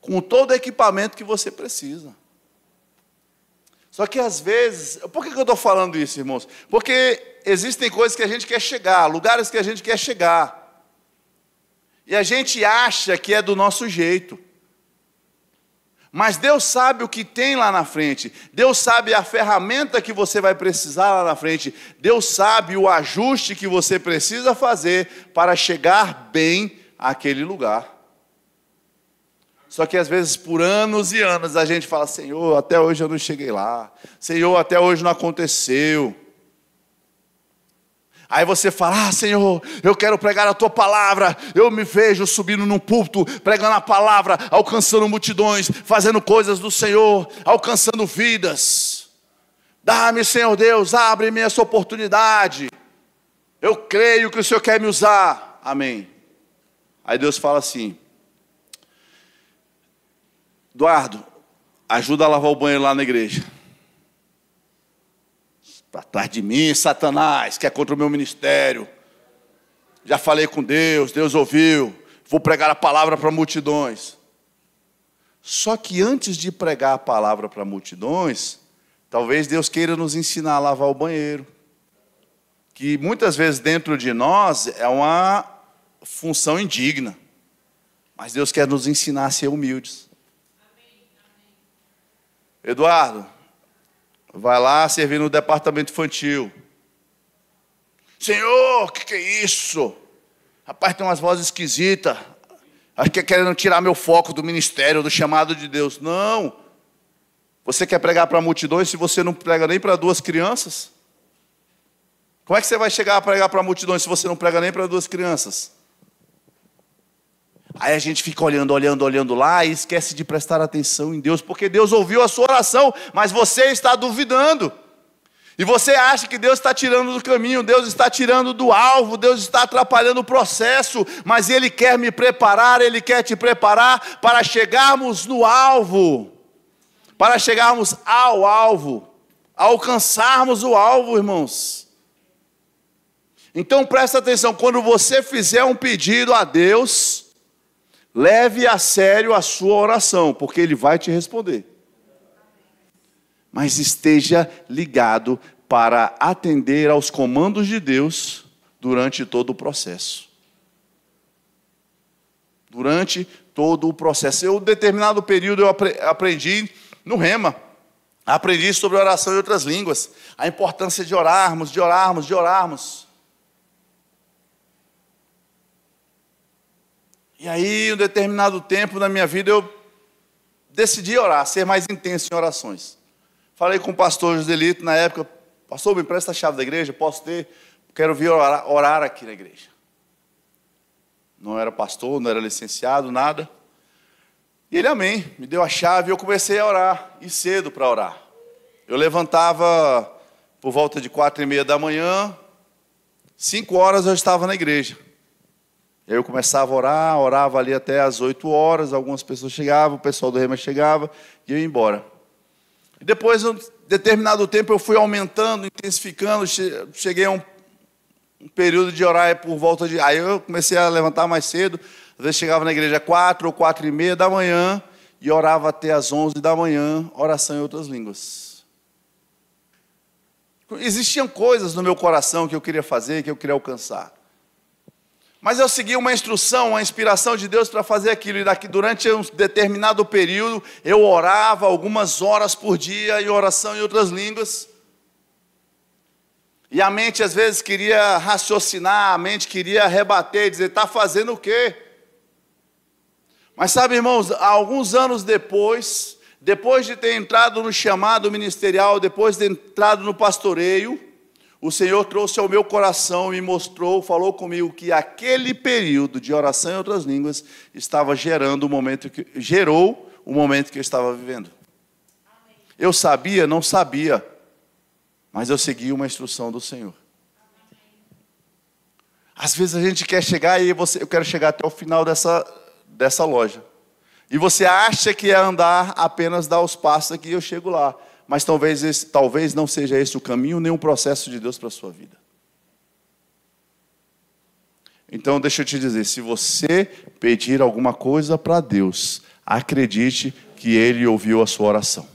com todo o equipamento que você precisa. Só que às vezes, por que eu estou falando isso, irmãos? Porque existem coisas que a gente quer chegar, lugares que a gente quer chegar, e a gente acha que é do nosso jeito. Mas Deus sabe o que tem lá na frente, Deus sabe a ferramenta que você vai precisar lá na frente, Deus sabe o ajuste que você precisa fazer para chegar bem àquele lugar. Só que às vezes por anos e anos a gente fala, Senhor, até hoje eu não cheguei lá. Senhor, até hoje não aconteceu. Aí você fala, Senhor, eu quero pregar a Tua palavra. Eu me vejo subindo num púlpito, pregando a palavra, alcançando multidões, fazendo coisas do Senhor, alcançando vidas. Dá-me, Senhor Deus, abre-me essa oportunidade. Eu creio que o Senhor quer me usar. Amém. Aí Deus fala assim, Eduardo, ajuda a lavar o banheiro lá na igreja. Para trás de mim, Satanás, que é contra o meu ministério. Já falei com Deus, Deus ouviu. Vou pregar a palavra para multidões. Só que antes de pregar a palavra para multidões, talvez Deus queira nos ensinar a lavar o banheiro. Que muitas vezes dentro de nós é uma função indigna. Mas Deus quer nos ensinar a ser humildes. Eduardo, vai lá servir no departamento infantil. Senhor, o que é isso? Rapaz, tem umas vozes esquisitas. Acho que é querendo tirar meu foco do ministério, do chamado de Deus. Não. Você quer pregar para multidões se você não prega nem para 2 crianças? Como é que você vai chegar a pregar para multidões se você não prega nem para 2 crianças? Aí a gente fica olhando lá e esquece de prestar atenção em Deus, porque Deus ouviu a sua oração, mas você está duvidando. E você acha que Deus está tirando do caminho, Deus está tirando do alvo, Deus está atrapalhando o processo, mas Ele quer me preparar, Ele quer te preparar para chegarmos no alvo, para chegarmos ao alvo, alcançarmos o alvo, irmãos. Então presta atenção, quando você fizer um pedido a Deus, leve a sério a sua oração, porque Ele vai te responder. Mas esteja ligado para atender aos comandos de Deus durante todo o processo. Durante todo o processo. Eu, em determinado período, eu aprendi no Rema. Aprendi sobre oração em outras línguas. A importância de orarmos. E aí, em um determinado tempo na minha vida, eu decidi orar, ser mais intenso em orações. Falei com o pastor Joselito na época, pastor, me empresta a chave da igreja, posso ter? Quero vir orar aqui na igreja. Não era pastor, não era licenciado, nada. E ele, amém, me deu a chave e eu comecei a orar, e cedo para orar. Eu levantava por volta de 4:30 da manhã, 5 horas eu estava na igreja. Eu começava a orar, orava ali até às 8 horas, algumas pessoas chegavam, o pessoal do Rema chegava e eu ia embora. E depois, em um determinado tempo, eu fui aumentando, intensificando, cheguei a um período de orar por volta de... Aí eu comecei a levantar mais cedo, às vezes chegava na igreja 4 ou 4:30 da manhã e orava até às 11 da manhã, oração em outras línguas. Existiam coisas no meu coração que eu queria fazer, que eu queria alcançar. Mas eu segui uma instrução, uma inspiração de Deus para fazer aquilo. E durante um determinado período, eu orava algumas horas por dia em oração em outras línguas. E a mente às vezes queria raciocinar, a mente queria rebater, dizer, está fazendo o quê? Mas sabe, irmãos, alguns anos depois de ter entrado no chamado ministerial, depois de ter entrado no pastoreio, o Senhor trouxe ao meu coração e me mostrou, falou comigo que aquele período de oração em outras línguas estava gerou o momento que eu estava vivendo. Amém. Eu sabia? Não sabia, mas eu segui uma instrução do Senhor. Amém. Às vezes a gente quer chegar e eu quero chegar até o final dessa loja. E você acha que é andar, apenas dar os passos aqui e eu chego lá. Mas talvez não seja esse o caminho, nem um processo de Deus para a sua vida. Então deixa eu te dizer, se você pedir alguma coisa para Deus, acredite que Ele ouviu a sua oração.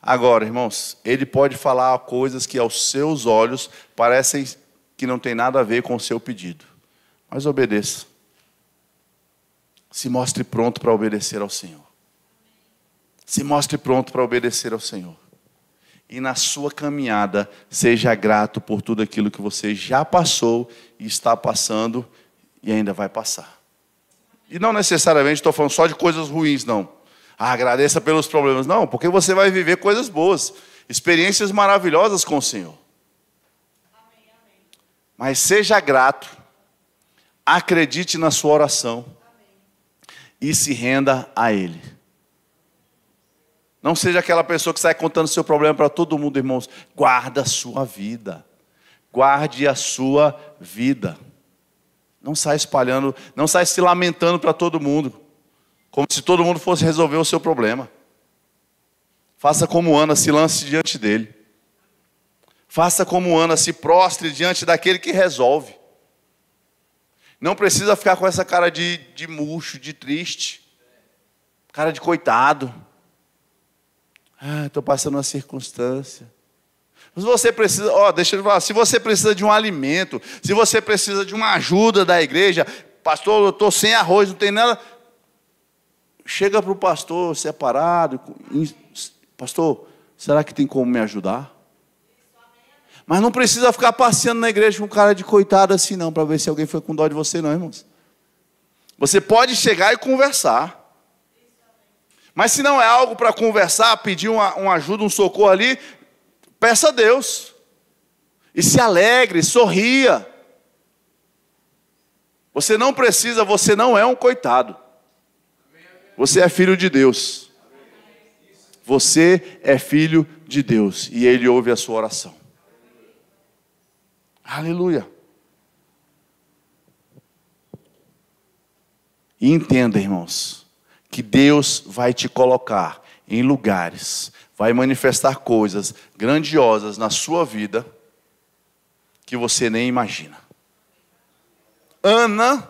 Agora, irmãos, Ele pode falar coisas que aos seus olhos parecem que não tem nada a ver com o seu pedido. Mas obedeça. Se mostre pronto para obedecer ao Senhor. Se mostre pronto para obedecer ao Senhor. E na sua caminhada, seja grato por tudo aquilo que você já passou e está passando e ainda vai passar. E não necessariamente estou falando só de coisas ruins, não. Agradeça pelos problemas. Não, porque você vai viver coisas boas, experiências maravilhosas com o Senhor. Mas seja grato, acredite na sua oração e se renda a Ele. Não seja aquela pessoa que sai contando seu problema para todo mundo, irmãos. Guarda a sua vida. Guarde a sua vida. Não sai espalhando, não sai se lamentando para todo mundo. Como se todo mundo fosse resolver o seu problema. Faça como Ana, se lance diante dele. Faça como Ana, se prostre diante daquele que resolve. Não precisa ficar com essa cara de murcho, de triste. Cara de coitado. Estou passando uma circunstância. Se você precisa, deixa eu falar, se você precisa de um alimento, se você precisa de uma ajuda da igreja, pastor, eu estou sem arroz, não tem nada. Chega para o pastor separado, pastor, será que tem como me ajudar? Mas não precisa ficar passeando na igreja com cara de coitado assim não, para ver se alguém foi com dó de você não, irmãos. Você pode chegar e conversar. Mas se não é algo para conversar, pedir uma ajuda, um socorro ali, peça a Deus. E se alegre, sorria. Você não precisa, você não é um coitado. Você é filho de Deus. Você é filho de Deus. E Ele ouve a sua oração. Aleluia. E entenda, irmãos, que Deus vai te colocar em lugares, vai manifestar coisas grandiosas na sua vida que você nem imagina. Ana,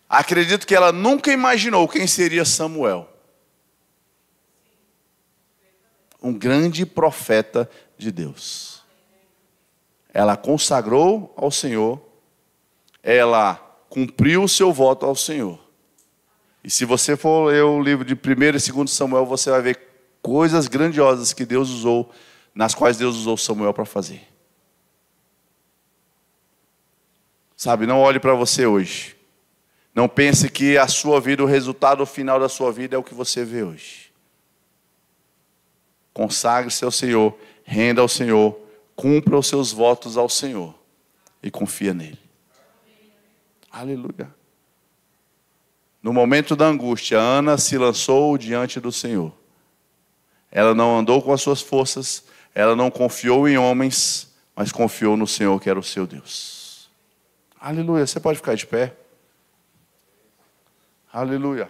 acredito que ela nunca imaginou quem seria Samuel. Um grande profeta de Deus. Ela consagrou ao Senhor, ela cumpriu o seu voto ao Senhor. E se você for ler o livro de 1º e 2º Samuel, você vai ver coisas grandiosas que Deus usou, nas quais Deus usou Samuel para fazer. Sabe, não olhe para você hoje. Não pense que a sua vida, o resultado final da sua vida é o que você vê hoje. Consagre-se ao Senhor, renda ao Senhor, cumpra os seus votos ao Senhor e confia nele. Aleluia. No momento da angústia, Ana se lançou diante do Senhor. Ela não andou com as suas forças, ela não confiou em homens, mas confiou no Senhor, que era o seu Deus. Aleluia. Você pode ficar de pé? Aleluia.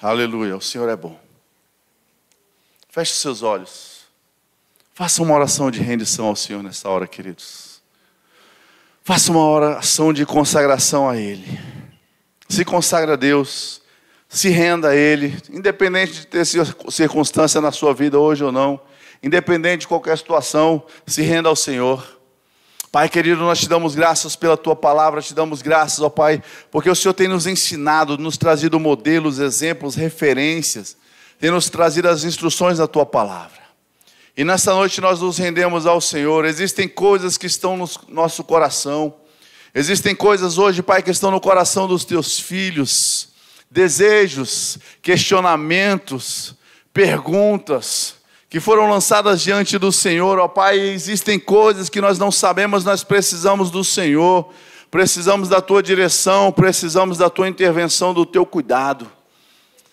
Aleluia. O Senhor é bom. Feche seus olhos. Faça uma oração de rendição ao Senhor nessa hora, queridos. Faça uma oração de consagração a Ele. Se consagra a Deus. Se renda a Ele. Independente de ter circunstância na sua vida hoje ou não. Independente de qualquer situação, se renda ao Senhor. Pai querido, nós te damos graças pela tua palavra, te damos graças, ó Pai, porque o Senhor tem nos ensinado, nos trazido modelos, exemplos, referências, tem nos trazido as instruções da tua palavra. E nesta noite nós nos rendemos ao Senhor. Existem coisas que estão no nosso coração, existem coisas hoje, Pai, que estão no coração dos teus filhos, desejos, questionamentos, perguntas, que foram lançadas diante do Senhor, ó Pai. Existem coisas que nós não sabemos, nós precisamos do Senhor, precisamos da Tua direção, precisamos da Tua intervenção, do Teu cuidado.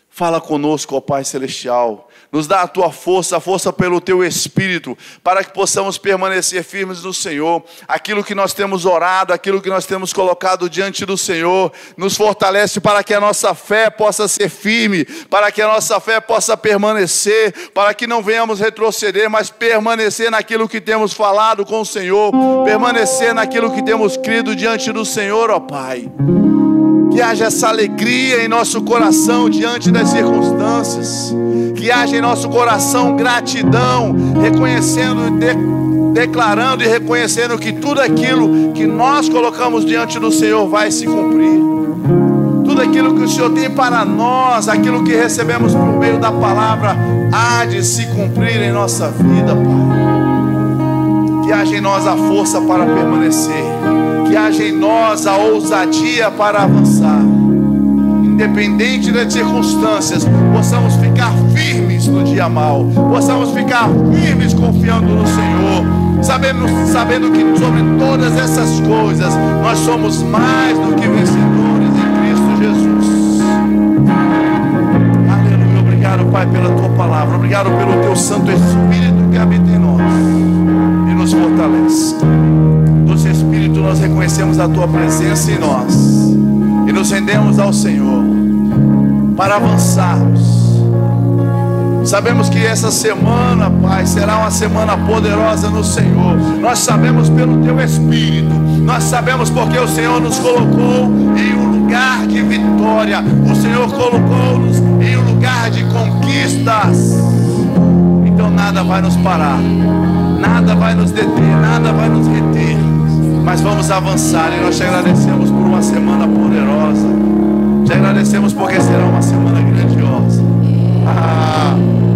Fala conosco, ó Pai Celestial, nos dá a Tua força, a força pelo Teu Espírito, para que possamos permanecer firmes no Senhor. Aquilo que nós temos orado, aquilo que nós temos colocado diante do Senhor, nos fortalece para que a nossa fé possa ser firme, para que a nossa fé possa permanecer, para que não venhamos retroceder, mas permanecer naquilo que temos falado com o Senhor, permanecer naquilo que temos crido diante do Senhor, ó Pai. Que haja essa alegria em nosso coração diante das circunstâncias. Que haja em nosso coração gratidão, reconhecendo, declarando e reconhecendo que tudo aquilo que nós colocamos diante do Senhor vai se cumprir. Tudo aquilo que o Senhor tem para nós, aquilo que recebemos por meio da palavra, há de se cumprir em nossa vida, Pai. Que haja em nós a força para permanecer. Que haja em nós a ousadia para avançar. Independente das circunstâncias, possamos ficar firmes no dia mau. Possamos ficar firmes confiando no Senhor. Sabendo que sobre todas essas coisas, nós somos mais do que vencedores em Cristo Jesus. Aleluia. Obrigado, Pai, pela Tua palavra. Obrigado pelo Teu Santo Espírito que habita em nós e nos fortalece. Espírito, nós reconhecemos a Tua presença em nós e nos rendemos ao Senhor para avançarmos. Sabemos que essa semana, Pai, será uma semana poderosa no Senhor. Nós sabemos pelo Teu Espírito, nós sabemos porque o Senhor nos colocou em um lugar de vitória, o Senhor colocou-nos em um lugar de conquistas. Então nada vai nos parar, nada vai nos deter, nada vai nos reter. Mas vamos avançar e nós te agradecemos por uma semana poderosa. Te agradecemos porque será uma semana grandiosa.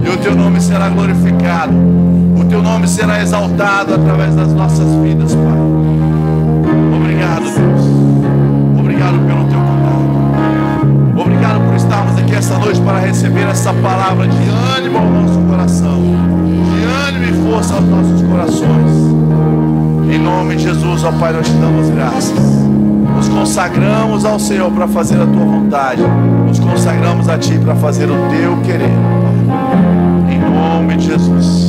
E o Teu nome será glorificado. O Teu nome será exaltado através das nossas vidas, Pai. Obrigado, Deus. Obrigado pelo Teu cuidado. Obrigado por estarmos aqui essa noite para receber essa palavra de ânimo ao nosso coração. De ânimo e força aos nossos corações. Em nome de Jesus, ó Pai, nós te damos graças. Nos consagramos ao Senhor para fazer a Tua vontade. Nos consagramos a Ti para fazer o Teu querer. Em nome de Jesus.